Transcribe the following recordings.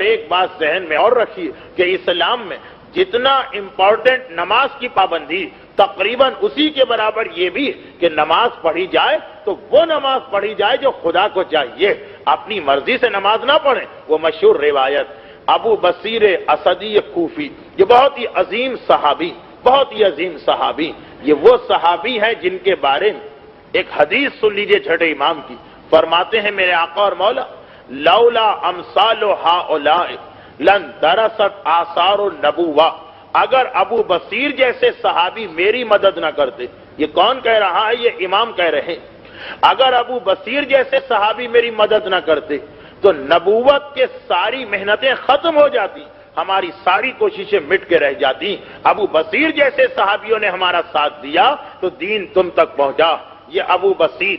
ایک بات ذہن میں اور رکھیے کہ اسلام میں جتنا امپورٹنٹ نماز کی پابندی، تقریباً اسی کے برابر یہ بھی کہ نماز پڑھی جائے تو وہ نماز پڑھی جائے جو خدا کو چاہیے، اپنی مرضی سے نماز نہ پڑھیں۔ وہ مشہور روایت ابو بصیر اسدی کوفی، یہ بہت ہی عظیم صحابی، بہت ہی عظیم صحابی، یہ وہ صحابی ہیں جن کے بارے میں ایک حدیث سن لیجئے چھٹے امام کی، فرماتے ہیں میرے آقا اور مولا لولا امثال ہؤلاء لن درست آثار النبوہ، اگر ابو بصیر جیسے صحابی میری مدد نہ کرتے، یہ کون کہہ رہا ہے؟ یہ امام کہہ رہے ہیں، اگر ابو بصیر جیسے صحابی میری مدد نہ کرتے تو نبوت کے ساری محنتیں ختم ہو جاتی، ہماری ساری کوششیں مٹ کے رہ جاتی۔ ابو بصیر جیسے صحابیوں نے ہمارا ساتھ دیا تو دین تم تک پہنچا۔ یہ ابو بصیر،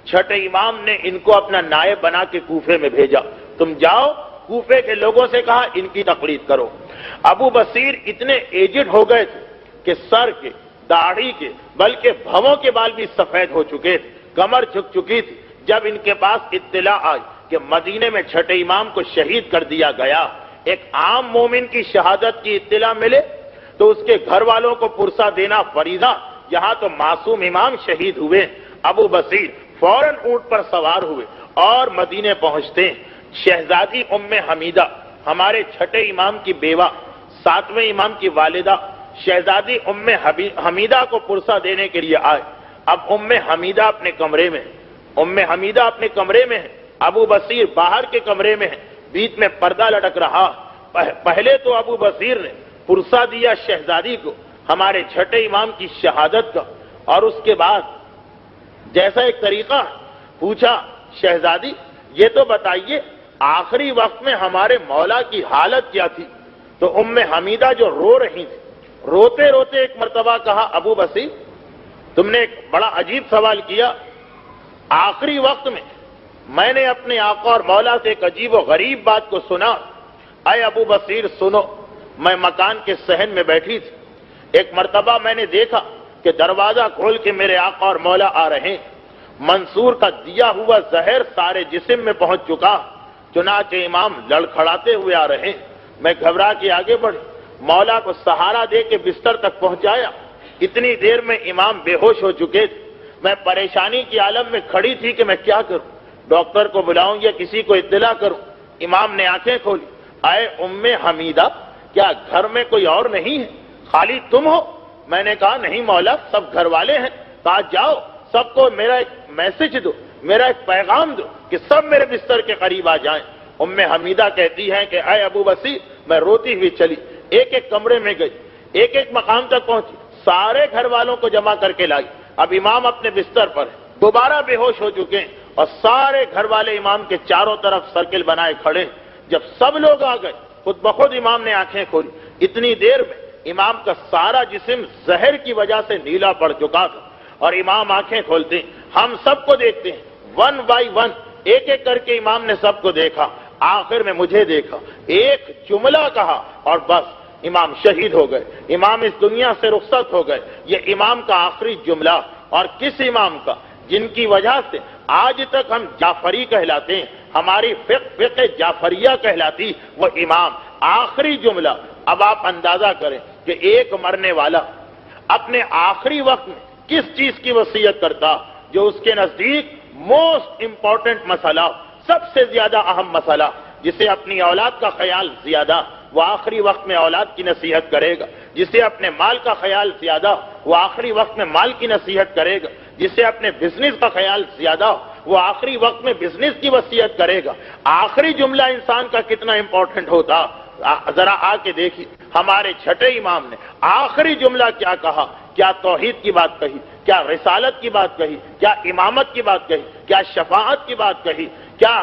چھٹے امام نے ان کو اپنا نائب بنا کے کوفے میں بھیجا، تم جاؤ کوفے کے لوگوں سے کہا ان کی تقلید کرو۔ ابو بصیر اتنے ایجڈ ہو گئے تھے کہ سر کے، داڑھی کے، بلکہ بھووں کے بال بھی سفید ہو چکے تھے، کمر جھک چکی تھی۔ جب ان کے پاس اطلاع آئی کہ مدینے میں چھٹے امام کو شہید کر دیا گیا، ایک عام مومن کی شہادت کی اطلاع ملے تو اس کے گھر والوں کو پرسہ دینا فریضہ، یہاں تو معصوم امام شہید ہوئے۔ ابو بصیر فوراً اونٹ پر سوار ہوئے اور مدینے پہنچتے ہیں۔ شہزادی ام حمیدہ، ہمارے چھٹے امام کی بیوہ، ساتویں امام کی والدہ، شہزادی ام حمیدہ کو پرسہ دینے کے لیے آئے۔ اب ام حمیدہ اپنے کمرے میں، ام حمیدہ اپنے کمرے میں ہے، ابو بصیر باہر کے کمرے میں ہے، بیچ میں پردہ لٹک رہا۔ پہلے تو ابو بصیر نے پرسہ دیا شہزادی کو ہمارے چھٹے امام کی شہادت کا، اور اس کے بعد جیسا ایک طریقہ پوچھا شہزادی یہ تو بتائیے آخری وقت میں ہمارے مولا کی حالت کیا تھی؟ تو ام حمیدہ جو رو رہی تھی، روتے روتے ایک مرتبہ کہا ابو بصیر تم نے ایک بڑا عجیب سوال کیا، آخری وقت میں نے اپنے آقا اور مولا سے ایک عجیب و غریب بات کو سنا۔ اے ابو بصیر سنو، میں مکان کے صحن میں بیٹھی تھی، ایک مرتبہ میں نے دیکھا کہ دروازہ کھول کے میرے آقا اور مولا آ رہے ہیں، منصور کا دیا ہوا زہر سارے جسم میں پہنچ چکا، چنانچہ امام لڑکھڑاتے ہوئے آ رہے ہیں۔ میں گھبرا کے آگے بڑھی، مولا کو سہارا دے کے بستر تک پہنچایا، اتنی دیر میں امام بے ہوش ہو چکے تھے۔ میں پریشانی کی عالم میں کھڑی تھی کہ میں کیا کروں، ڈاکٹر کو بلاؤں یا کسی کو اطلاع کروں۔ امام نے آنکھیں کھولی، اے ام حمیدہ کیا گھر میں کوئی اور نہیں ہے، خالی تم ہو؟ میں نے کہا نہیں مولا، سب گھر والے ہیں۔ کہا جاؤ سب کو میرا ایک میسج دو، میرا ایک پیغام دو کہ سب میرے بستر کے قریب آ جائیں۔ ام حمیدہ کہتی ہیں کہ اے ابو بصیر، میں روتی ہوئی چلی، ایک ایک کمرے میں گئی، ایک ایک مقام تک پہنچی، سارے گھر والوں کو جمع کر کے لائی۔ اب امام اپنے بستر پر ہے، دوبارہ بے ہوش ہو چکے ہیں، اور سارے گھر والے امام کے چاروں طرف سرکل بنائے کھڑے ہیں۔ جب سب لوگ آ گئے خود بخود امام نے آنکھیں کھولی، اتنی دیر میں امام کا سارا جسم زہر کی وجہ سے نیلا پڑ چکا تھا، اور امام آنکھیں کھولتے ہیں، ہم سب کو دیکھتے ہیں، ون بائی ون، ایک ایک کر کے امام نے سب کو دیکھا، آخر میں مجھے دیکھا، ایک جملہ کہا اور بس امام شہید ہو گئے، امام اس دنیا سے رخصت ہو گئے۔ یہ امام کا آخری جملہ، اور کس امام کا؟ جن کی وجہ سے آج تک ہم جعفری کہلاتے ہیں، ہماری فقہ جعفریہ کہلاتی، وہ امام، آخری جملہ۔ اب آپ اندازہ کریں کہ ایک مرنے والا اپنے آخری وقت میں کس چیز کی وصیت کرتا جو اس کے نزدیک موسٹ امپورٹنٹ مسئلہ، سب سے زیادہ اہم مسئلہ، جسے اپنی اولاد کا خیال زیادہ، وہ آخری وقت میں اولاد کی نصیحت کرے گا۔ جسے اپنے مال کا خیال زیادہ، وہ آخری وقت میں مال کی نصیحت کرے گا۔ جسے اپنے بزنس کا خیال زیادہ، وہ آخری وقت میں بزنس کی وصیت کرے گا۔ آخری جملہ انسان کا کتنا امپورٹنٹ ہوتا، ذرا آ کے دیکھیے ہمارے چھٹے امام نے آخری جملہ کیا کہا۔ کیا توحید کی بات کہی، کیا رسالت کی بات کہی، کیا امامت کی بات کہی، کیا شفاعت کی بات کہی، کیا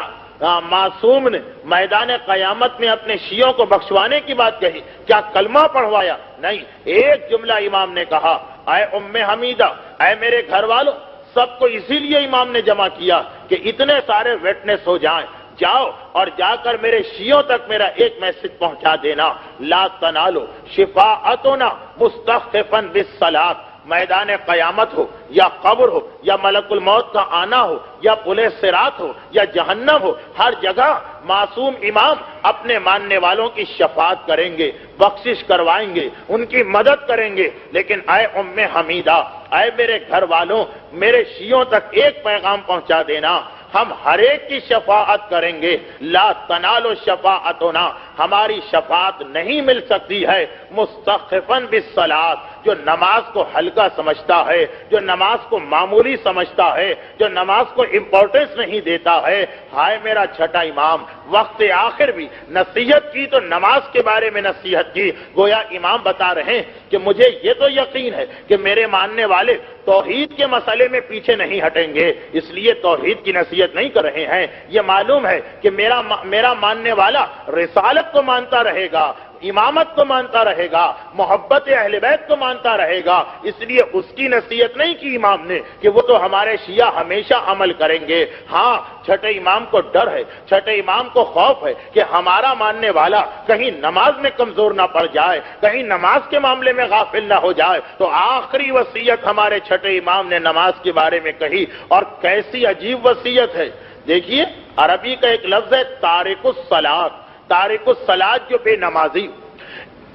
معصوم نے میدان قیامت میں اپنے شیعوں کو بخشوانے کی بات کہی، کیا کلمہ پڑھوایا؟ نہیں، ایک جملہ امام نے کہا، اے ام حمیدہ، اے میرے گھر والوں، سب کو اسی لیے امام نے جمع کیا کہ اتنے سارے وٹنس ہو جائیں، جاؤ اور جا کر میرے شیعوں تک میرا ایک میسج پہنچا دینا، لا تنالو شفاعتنا مستخفا بالصلاۃ، میدان قیامت ہو یا قبر ہو یا ملک الموت کا آنا ہو یا پلے صراط ہو یا جہنم ہو، ہر جگہ معصوم امام اپنے ماننے والوں کی شفاعت کریں گے، بخشش کروائیں گے، ان کی مدد کریں گے۔ لیکن اے ام حمیدہ، اے میرے گھر والوں، میرے شیعوں تک ایک پیغام پہنچا دینا، ہم ہر ایک کی شفاعت کریں گے، لا تنالو شفاعتنا، ہماری شفاعت نہیں مل سکتی ہے مستخفاً بالصلاۃ، جو نماز کو ہلکا سمجھتا ہے، جو نماز کو معمولی سمجھتا ہے، جو نماز کو امپورٹنس نہیں دیتا ہے۔ ہائے میرا چھٹا امام، وقت آخر بھی نصیحت کی تو نماز کے بارے میں نصیحت کی، گویا امام بتا رہے ہیں کہ مجھے یہ تو یقین ہے کہ میرے ماننے والے توحید کے مسئلے میں پیچھے نہیں ہٹیں گے، اس لیے توحید کی نصیحت نہیں کر رہے ہیں۔ یہ معلوم ہے کہ میرا ماننے والا رسالت کو مانتا رہے گا، امامت کو مانتا رہے گا، محبت اہل بیت کو مانتا رہے گا، اس لیے اس کی نصیحت نہیں کی امام نے کہ وہ تو ہمارے شیعہ ہمیشہ عمل کریں گے۔ ہاں، چھٹے امام کو ڈر ہے، چھٹے امام کو خوف ہے کہ ہمارا ماننے والا کہیں نماز میں کمزور نہ پڑ جائے، کہیں نماز کے معاملے میں غافل نہ ہو جائے، تو آخری وصیت ہمارے چھٹے امام نے نماز کے بارے میں کہی، اور کیسی عجیب وصیت ہے۔ دیکھیے، عربی کا ایک لفظ ہے تارک الصلاۃ، تارک الصلاۃ جو بے نمازی۔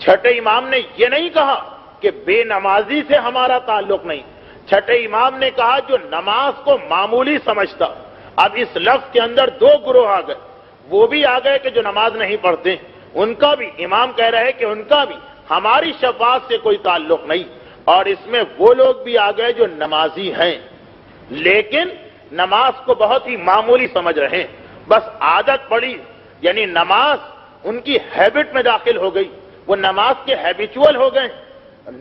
چھٹے امام نے یہ نہیں کہا کہ بے نمازی سے ہمارا تعلق نہیں، چھٹے امام نے کہا جو نماز کو معمولی سمجھتا۔ اب اس لفظ کے اندر دو گروہ آ گئے، وہ بھی آ گئے کہ جو نماز نہیں پڑھتے، ان کا بھی امام کہہ رہے کہ ان کا بھی ہماری شفاعت سے کوئی تعلق نہیں، اور اس میں وہ لوگ بھی آ گئے جو نمازی ہیں لیکن نماز کو بہت ہی معمولی سمجھ رہے ہیں، بس عادت پڑی، یعنی نماز ان کی ہیبٹ میں داخل ہو گئی، وہ نماز کے ہیبیچول ہو گئے،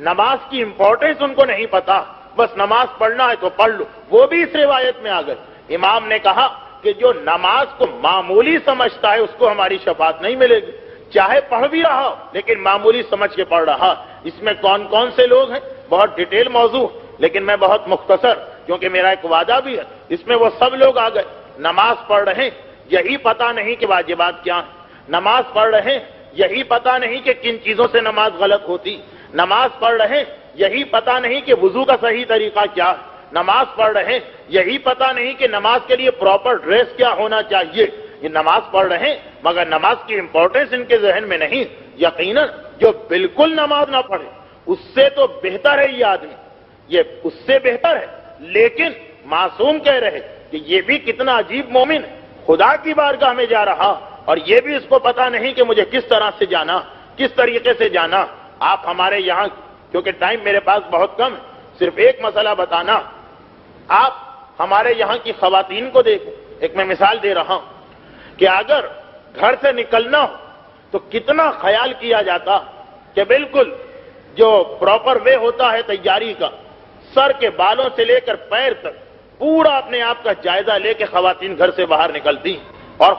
نماز کی امپورٹنس ان کو نہیں پتا، بس نماز پڑھنا ہے تو پڑھ لو، وہ بھی اس روایت میں آ گئے۔ امام نے کہا کہ جو نماز کو معمولی سمجھتا ہے اس کو ہماری شفاعت نہیں ملے گی، چاہے پڑھ بھی رہا لیکن معمولی سمجھ کے پڑھ رہا۔ اس میں کون کون سے لوگ ہیں، بہت ڈیٹیل موضوع، لیکن میں بہت مختصر، کیونکہ میرا ایک وعدہ بھی ہے، اس میں وہ سب لوگ آ گئے نماز پڑھ رہے ہیں، یہی پتا نہیں کہ واجبات کیا ہیں، نماز پڑھ رہے ہیں، یہی پتا نہیں کہ کن چیزوں سے نماز غلط ہوتی، نماز پڑھ رہے ہیں، یہی پتا نہیں کہ وضو کا صحیح طریقہ کیا ہے، نماز پڑھ رہے ہیں، یہی پتا نہیں کہ نماز کے لیے پراپر ڈریس کیا ہونا چاہیے۔ یہ نماز پڑھ رہے ہیں مگر نماز کی امپورٹنس ان کے ذہن میں نہیں۔ یقیناً جو بالکل نماز نہ پڑھے اس سے تو بہتر ہے یہ آدمی، یہ اس سے بہتر ہے، لیکن معصوم کہہ رہے کہ یہ بھی کتنا عجیب مومن، خدا کی بارگاہ میں جا رہا اور یہ بھی اس کو پتا نہیں کہ مجھے کس طرح سے جانا، کس طریقے سے جانا۔ آپ ہمارے یہاں، کیونکہ ٹائم میرے پاس بہت کم ہے، صرف ایک مسئلہ بتانا، آپ ہمارے یہاں کی خواتین کو دیکھیں، ایک میں مثال دے رہا ہوں کہ اگر گھر سے نکلنا ہو تو کتنا خیال کیا جاتا کہ بالکل جو پراپر وے ہوتا ہے تیاری کا، سر کے بالوں سے لے کر پیر تک پورا اپنے آپ کا جائزہ لے کے خواتین گھر سے باہر نکلتی، اور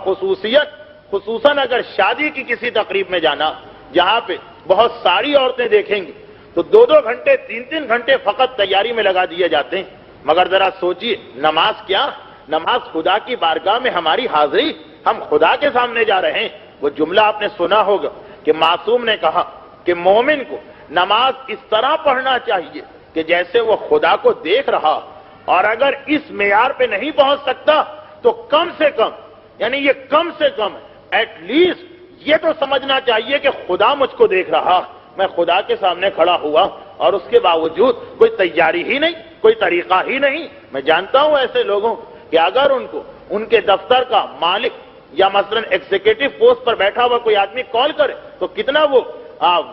خصوصاً اگر شادی کی کسی تقریب میں جانا جہاں پہ بہت ساری عورتیں دیکھیں گی تو 2-2 گھنٹے 3-3 گھنٹے فقط تیاری میں لگا دیے جاتے ہیں۔ مگر ذرا سوچئے، نماز کیا؟ نماز خدا کی بارگاہ میں ہماری حاضری، ہم خدا کے سامنے جا رہے ہیں۔ وہ جملہ آپ نے سنا ہوگا کہ معصوم نے کہا کہ مومن کو نماز اس طرح پڑھنا چاہیے کہ جیسے وہ خدا کو دیکھ رہا، اور اگر اس معیار پہ نہیں پہنچ سکتا تو کم سے کم، یعنی یہ کم سے کم ایٹ لیسٹ یہ تو سمجھنا چاہیے کہ خدا مجھ کو دیکھ رہا، میں خدا کے سامنے کھڑا ہوا اور اس کے باوجود کوئی تیاری ہی نہیں، کوئی طریقہ ہی نہیں۔ میں جانتا ہوں ایسے لوگوں کہ اگر ان کو ان کے دفتر کا مالک یا مثلا ایگزیکٹو پوسٹ پر بیٹھا ہوا کوئی آدمی کال کرے تو کتنا وہ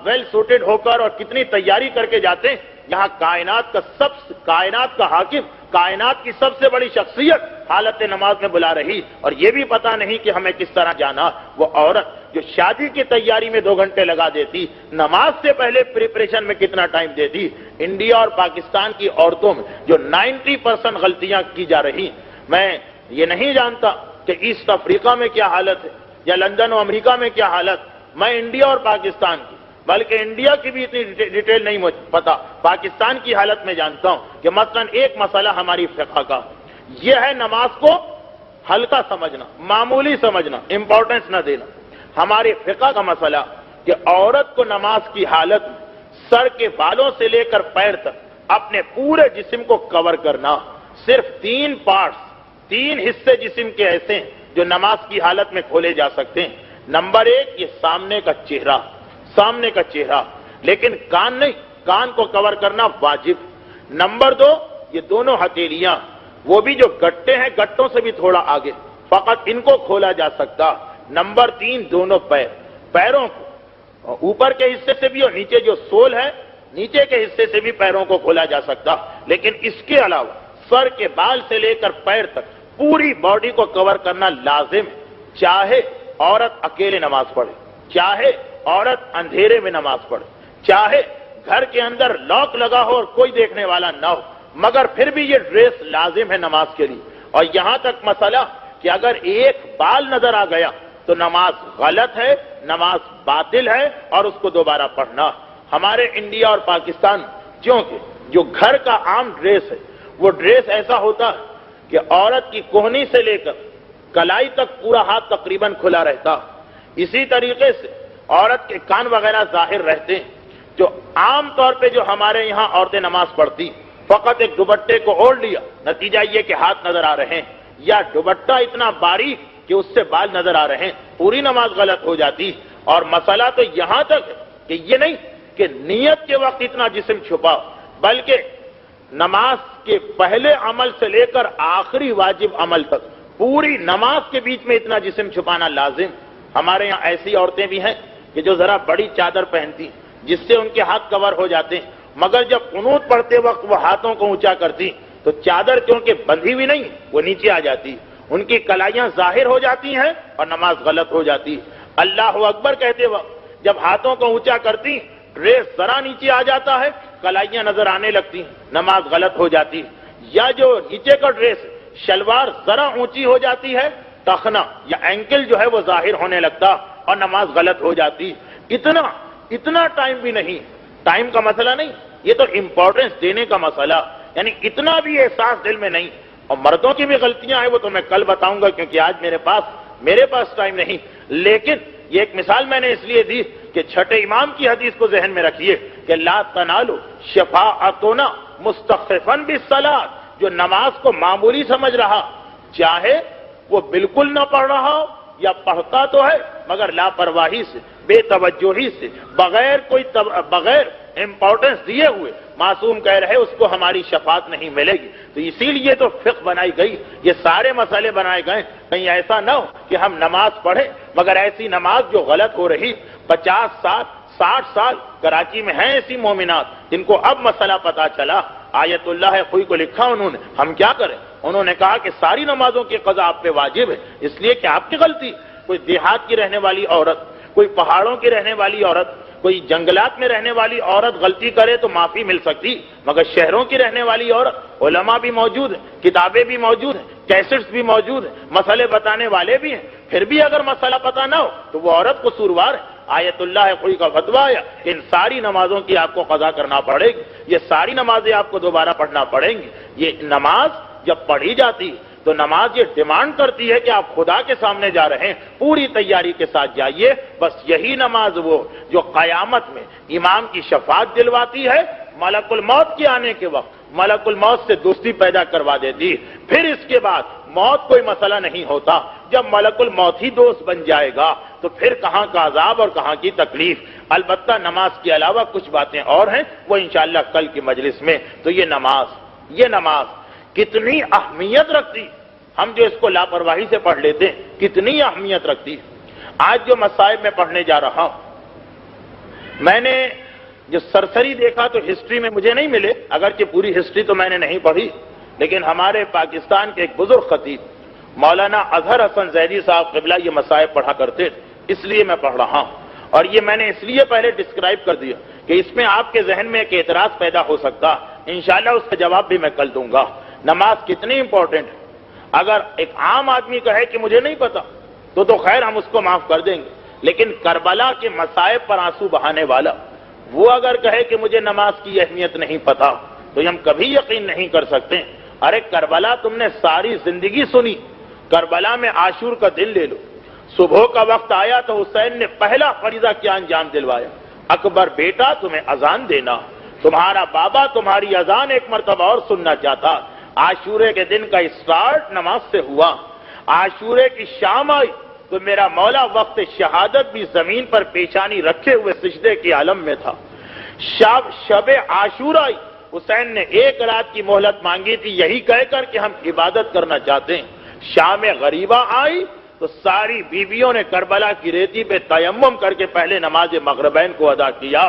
ویل سوٹڈ ہو کر اور کتنی تیاری کر کے جاتے ہیں۔ یہاں کائنات کا حاکم، کائنات کی سب سے بڑی شخصیت حالت نماز میں بلا رہی، اور یہ بھی پتا نہیں کہ ہمیں کس طرح جانا۔ وہ عورت جو شادی کی تیاری میں 2 گھنٹے لگا دیتی، نماز سے پہلے پریپریشن میں کتنا ٹائم دیتی۔ انڈیا اور پاکستان کی عورتوں میں جو 90% غلطیاں کی جا رہی، میں یہ نہیں جانتا کہ ایسٹ افریقہ میں کیا حالت ہے یا لندن و امریکہ میں کیا حالت، میں انڈیا اور پاکستان کی، بلکہ انڈیا کی بھی اتنی ڈیٹیل نہیں مجھے پتا، پاکستان کی حالت میں جانتا ہوں کہ مثلا ایک مسئلہ ہماری فقہ کا یہ ہے، نماز کو ہلکا سمجھنا، معمولی سمجھنا، امپورٹنس نہ دینا۔ ہمارے فقہ کا مسئلہ کہ عورت کو نماز کی حالت میں سر کے بالوں سے لے کر پیر تک اپنے پورے جسم کو کور کرنا. صرف 3 پارٹس، 3 حصے جسم کے ایسے ہیں جو نماز کی حالت میں کھولے جا سکتے ہیں. نمبر 1 یہ سامنے کا چہرہ، سامنے کا چہرہ، لیکن کان نہیں، کان کو کور کرنا واجب. نمبر 2 یہ دونوں ہتھیلیاں، وہ بھی جو گٹے ہیں گٹوں سے بھی تھوڑا آگے، فقط ان کو کھولا جا سکتا. نمبر 3 دونوں پیر، پیروں کو اوپر کے حصے سے بھی اور نیچے جو سول ہے نیچے کے حصے سے بھی پیروں کو کھولا جا سکتا. لیکن اس کے علاوہ سر کے بال سے لے کر پیر تک پوری باڈی کو کور کرنا لازم ہے. چاہے عورت اکیلے نماز پڑھے، چاہے عورت اندھیرے میں نماز پڑھے، چاہے گھر کے اندر لاک لگا ہو اور کوئی دیکھنے والا نہ ہو، مگر پھر بھی یہ ڈریس لازم ہے نماز کے لیے. اور یہاں تک مسئلہ کہ اگر ایک بال نظر آ گیا تو نماز غلط ہے، نماز باطل ہے اور اس کو دوبارہ پڑھنا. ہمارے انڈیا اور پاکستان کیونکہ جو گھر کا عام ڈریس ہے وہ ڈریس ایسا ہوتا ہے کہ عورت کی کوہنی سے لے کر کلائی تک پورا ہاتھ تقریباً کھلا رہتا. اسی طریقے سے عورت کے کان وغیرہ ظاہر رہتے ہیں. جو عام طور پہ جو ہمارے یہاں عورتیں نماز پڑھتی فقط ایک دوپٹے کو اوڑھ لیا، نتیجہ یہ کہ ہاتھ نظر آ رہے ہیں، یا دوپٹہ اتنا باریک کہ اس سے بال نظر آ رہے ہیں، پوری نماز غلط ہو جاتی. اور مسئلہ تو یہاں تک ہے کہ یہ نہیں کہ نیت کے وقت اتنا جسم چھپا، بلکہ نماز کے پہلے عمل سے لے کر آخری واجب عمل تک پوری نماز کے بیچ میں اتنا جسم چھپانا لازم. ہمارے یہاں ایسی عورتیں بھی ہیں کہ جو ذرا بڑی چادر پہنتی ہیں جس سے ان کے ہاتھ کور ہو جاتے ہیں، مگر جب قنوت پڑھتے وقت وہ ہاتھوں کو اونچا کرتی تو چادر کیونکہ بندھی ہوئی نہیں وہ نیچے آ جاتی، ان کی کلائیاں ظاہر ہو جاتی ہیں اور نماز غلط ہو جاتی. اللہ اکبر کہتے وقت جب ہاتھوں کو اونچا کرتی ڈریس ذرا نیچے آ جاتا ہے، کلائیاں نظر آنے لگتی ہیں، نماز غلط ہو جاتی. یا جو نیچے کا ڈریس شلوار ذرا اونچی ہو جاتی ہے، ٹخنا یا اینکل جو ہے وہ ظاہر ہونے لگتا اور نماز غلط ہو جاتی. اتنا ٹائم بھی نہیں، ٹائم کا مسئلہ نہیں، یہ تو امپورٹنس دینے کا مسئلہ، یعنی اتنا بھی احساس دل میں نہیں. اور مردوں کی بھی غلطیاں ہیں وہ تو میں کل بتاؤں گا کیونکہ آج میرے پاس ٹائم نہیں. لیکن یہ ایک مثال میں نے اس لیے دی کہ چھٹے امام کی حدیث کو ذہن میں رکھیے کہ لا تنالو شفاعتنا مستخفا بالصلاۃ. جو نماز کو معمولی سمجھ رہا، چاہے وہ بالکل نہ پڑھ رہا ہو یا پڑھتا تو ہے مگر لاپرواہی سے، بے توجہی سے، بغیر امپورٹنس دیے ہوئے معصوم کہہ رہے اس کو ہماری شفاعت نہیں ملے گی. تو اسی لیے تو فقہ بنائی گئی، یہ سارے مسئلے بنائے گئے کہیں ایسا نہ ہو کہ ہم نماز پڑھیں مگر ایسی نماز جو غلط ہو رہی. 50 سال 60 سال کراچی میں ہیں ایسی مومنات جن کو اب مسئلہ پتا چلا. آیت اللہ خوئی کو لکھا انہوں نے، ہم کیا کریں؟ انہوں نے کہا کہ ساری نمازوں کی قضا آپ پہ واجب ہے، اس لیے کہ آپ کی غلطی. کوئی دیہات کی رہنے والی عورت، کوئی پہاڑوں کی رہنے والی عورت، کوئی جنگلات میں رہنے والی عورت غلطی کرے تو معافی مل سکتی، مگر شہروں کی رہنے والی عورت، علماء بھی موجود ہیں، کتابیں بھی موجود ہیں، کیسٹس بھی موجود ہیں، مسئلے بتانے والے بھی ہیں، پھر بھی اگر مسئلہ پتہ نہ ہو تو وہ عورت قصوروار ہے. آیت اللہ خوئی کا فتویٰ ہے کہ ان ساری نمازوں کی آپ کو قضا کرنا پڑے گی، یہ ساری نمازیں آپ کو دوبارہ پڑھنا پڑیں گی. یہ نماز جب پڑھی جاتی تو نماز یہ ڈیمانڈ کرتی ہے کہ آپ خدا کے سامنے جا رہے ہیں، پوری تیاری کے ساتھ جائیے. بس یہی نماز وہ جو قیامت میں امام کی شفاعت دلواتی ہے، ملک الموت کے آنے کے وقت ملک الموت سے دوستی پیدا کروا دیتی. پھر اس کے بعد موت کوئی مسئلہ نہیں ہوتا. جب ملک الموت ہی دوست بن جائے گا تو پھر کہاں کا عذاب اور کہاں کی تکلیف. البتہ نماز کے علاوہ کچھ باتیں اور ہیں، وہ انشاءاللہ کل کی مجلس میں. تو یہ نماز کتنی اہمیت رکھتی، ہم جو اس کو لاپرواہی سے پڑھ لیتے ہیں کتنی اہمیت رکھتی. آج جو مصائب میں پڑھنے جا رہا ہوں، میں نے جو سرسری دیکھا تو ہسٹری میں مجھے نہیں ملے، اگرچہ پوری ہسٹری تو میں نے نہیں پڑھی، لیکن ہمارے پاکستان کے ایک بزرگ خطیب مولانا اظہر حسن زیدی صاحب قبلہ یہ مصائب پڑھا کرتے تھے، اس لیے میں پڑھ رہا ہوں. اور یہ میں نے اس لیے پہلے ڈسکرائب کر دیا کہ اس میں آپ کے ذہن میں ایک اعتراض پیدا ہو سکتا، انشاءاللہ اس کا جواب بھی میں کل دوں گا. نماز کتنی امپورٹنٹ ہے. اگر ایک عام آدمی کہے کہ مجھے نہیں پتا تو خیر ہم اس کو معاف کر دیں گے، لیکن کربلا کے مصائب پر آنسو بہانے والا وہ اگر کہے کہ مجھے نماز کی اہمیت نہیں پتا تو ہم کبھی یقین نہیں کر سکتے. ارے کربلا تم نے ساری زندگی سنی، کربلا میں عاشور کا دل لے لو. صبح کا وقت آیا تو حسین نے پہلا فریضہ کیا انجام دلوایا، اکبر بیٹا تمہیں اذان دینا. تمہارا بابا تمہاری اذان ایک مرتبہ اور سننا چاہتا۔ عاشورے کے دن کا اسٹارٹ نماز سے ہوا، عاشورے کی شام آئی تو میرا مولا وقت شہادت بھی زمین پر پیشانی رکھے ہوئے سجدے کی عالم میں تھا۔ شب عاشورہ آئی، حسین نے ایک رات کی مہلت مانگی تھی یہی کہہ کر کہ ہم عبادت کرنا چاہتے ہیں۔ شام غریبہ آئی تو ساری بیویوں نے کربلا کی ریتی پہ تیمم کر کے پہلے نماز مغربین کو ادا کیا۔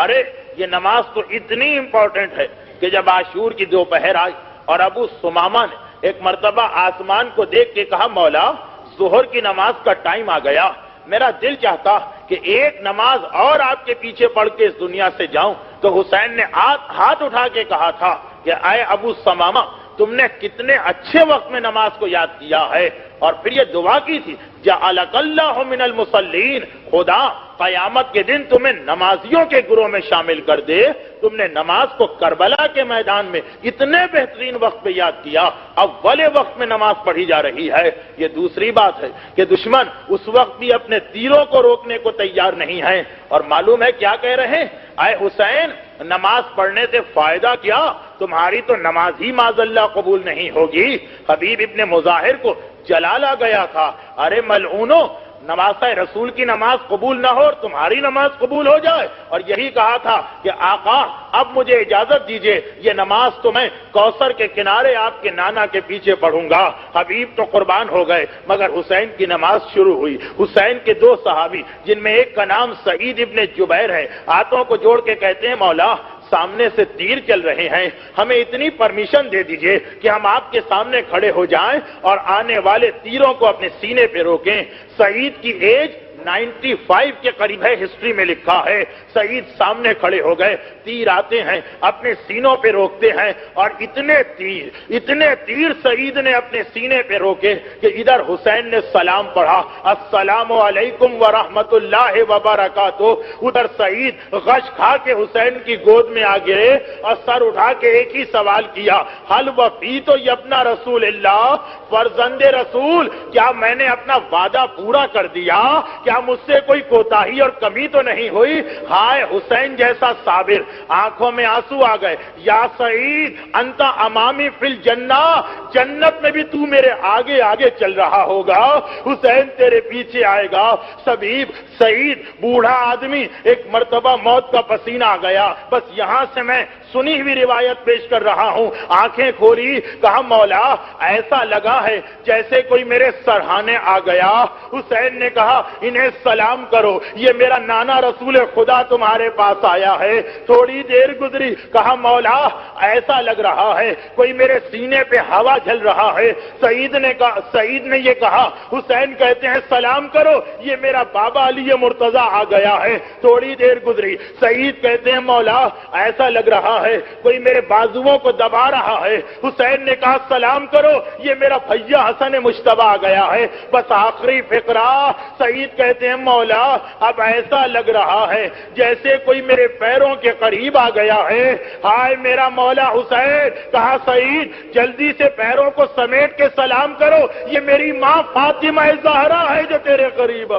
ارے یہ نماز تو اتنی امپورٹنٹ ہے کہ جب عاشور کی دوپہر آئی اور ابو سمامہ نے ایک مرتبہ آسمان کو دیکھ کے کہا مولا ظہر کی نماز کا ٹائم آ گیا، میرا دل چاہتا کہ ایک نماز اور آپ کے پیچھے پڑھ کے اس دنیا سے جاؤں، تو حسین نے ہاتھ اٹھا کے کہا تھا کہ اے ابو سمامہ تم نے کتنے اچھے وقت میں نماز کو یاد کیا ہے، اور پھر یہ دعا کی تھی جعلک اللہ من المصلین، خدا قیامت کے دن تمہیں نمازیوں کے گروہ میں شامل کر دے۔ تم نے نماز کو کربلا کے میدان میں اتنے بہترین وقت پہ یاد کیا، اول وقت میں نماز پڑھی جا رہی ہے۔ یہ دوسری بات ہے کہ دشمن اس وقت بھی اپنے تیروں کو روکنے کو تیار نہیں ہے، اور معلوم ہے کیا کہہ رہے ہیں، اے حسین نماز پڑھنے سے فائدہ کیا، تمہاری تو نماز ہی معاذ اللہ قبول نہیں ہوگی۔ حبیب ابن مظاہر کو جلالا گیا تھا، ارے ملعونو نماز رسول کی نماز قبول نہ ہو اور تمہاری نماز قبول ہو جائے، اور یہی کہا تھا کہ آقا اب مجھے اجازت دیجئے یہ نماز تو میں کوثر کے کنارے آپ کے نانا کے پیچھے پڑھوں گا۔ حبیب تو قربان ہو گئے، مگر حسین کی نماز شروع ہوئی۔ حسین کے دو صحابی جن میں ایک کا نام سعید ابن جبیر ہے، ہاتھوں کو جوڑ کے کہتے ہیں مولا سامنے سے تیر چل رہے ہیں، ہمیں اتنی پرمیشن دے دیجئے کہ ہم آپ کے سامنے کھڑے ہو جائیں اور آنے والے تیروں کو اپنے سینے پہ روکیں۔ سعید کی ایج 95 کے قریب ہے، ہسٹری میں لکھا ہے۔ سعید سامنے کھڑے ہو گئے، تیر آتے ہیں اپنے سینوں پہ روکتے ہیں، اور اتنے تیر سعید نے اپنے سینے پہ روکے کہ ادھر حسین نے سلام پڑھا، السلام علیکم ورحمت اللہ وبرکاتہ، ادھر سعید غش کھا کے حسین کی گود میں آ گئے اور سر اٹھا کے ایک ہی سوال کیا، حل وفیت یبن رسول اللہ، فرزند رسول کیا میں نے اپنا وعدہ پورا کر دیا، کیا مجھ سے کوئی کوتاہی اور کمی تو نہیں ہوئی؟ ہائے حسین جیسا صابر، آنکھوں میں آنسو آ گئے، یا سعید انت امامی فی الجنہ، جنت میں بھی تو میرے آگے آگے چل رہا ہوگا، حسین تیرے پیچھے آئے گا۔ سعید بوڑھا آدمی، ایک مرتبہ موت کا پسینہ آ گیا، بس یہاں سے میں سنی ہوئی روایت پیش کر رہا ہوں، آنکھیں کھولی، کہا مولا ایسا لگا ہے جیسے کوئی میرے سرہانے آ گیا۔ حسین نے کہا انہیں سلام کرو، یہ میرا نانا رسول خدا تمہارے پاس آیا ہے۔ تھوڑی دیر گزری، کہا مولا ایسا لگ رہا ہے کوئی میرے سینے پہ ہوا جھل رہا ہے۔ سعید نے یہ کہا، حسین کہتے ہیں سلام کرو، یہ میرا بابا علی مرتضی آ گیا ہے۔ تھوڑی دیر گزری، سعید کہتے ہیں مولا ایسا لگ رہا ہے کوئی میرے بازوؤں کو دبا رہا ہے۔ حسین نے کہا سلام کرو، یہ میرا بھیا حسن مجتبی آ گیا ہے۔ بس آخری فقرہ، سعید کہتے ہیں مولا اب ایسا لگ رہا ہے جیسے کوئی میرے پیروں کے قریب آ گیا ہے۔ ہائے میرا مولا حسین، کہا سعید جلدی سے پیروں کو سمیٹ کے سلام کرو، یہ میری ماں فاطمہ زہرا ہے جو تیرے قریب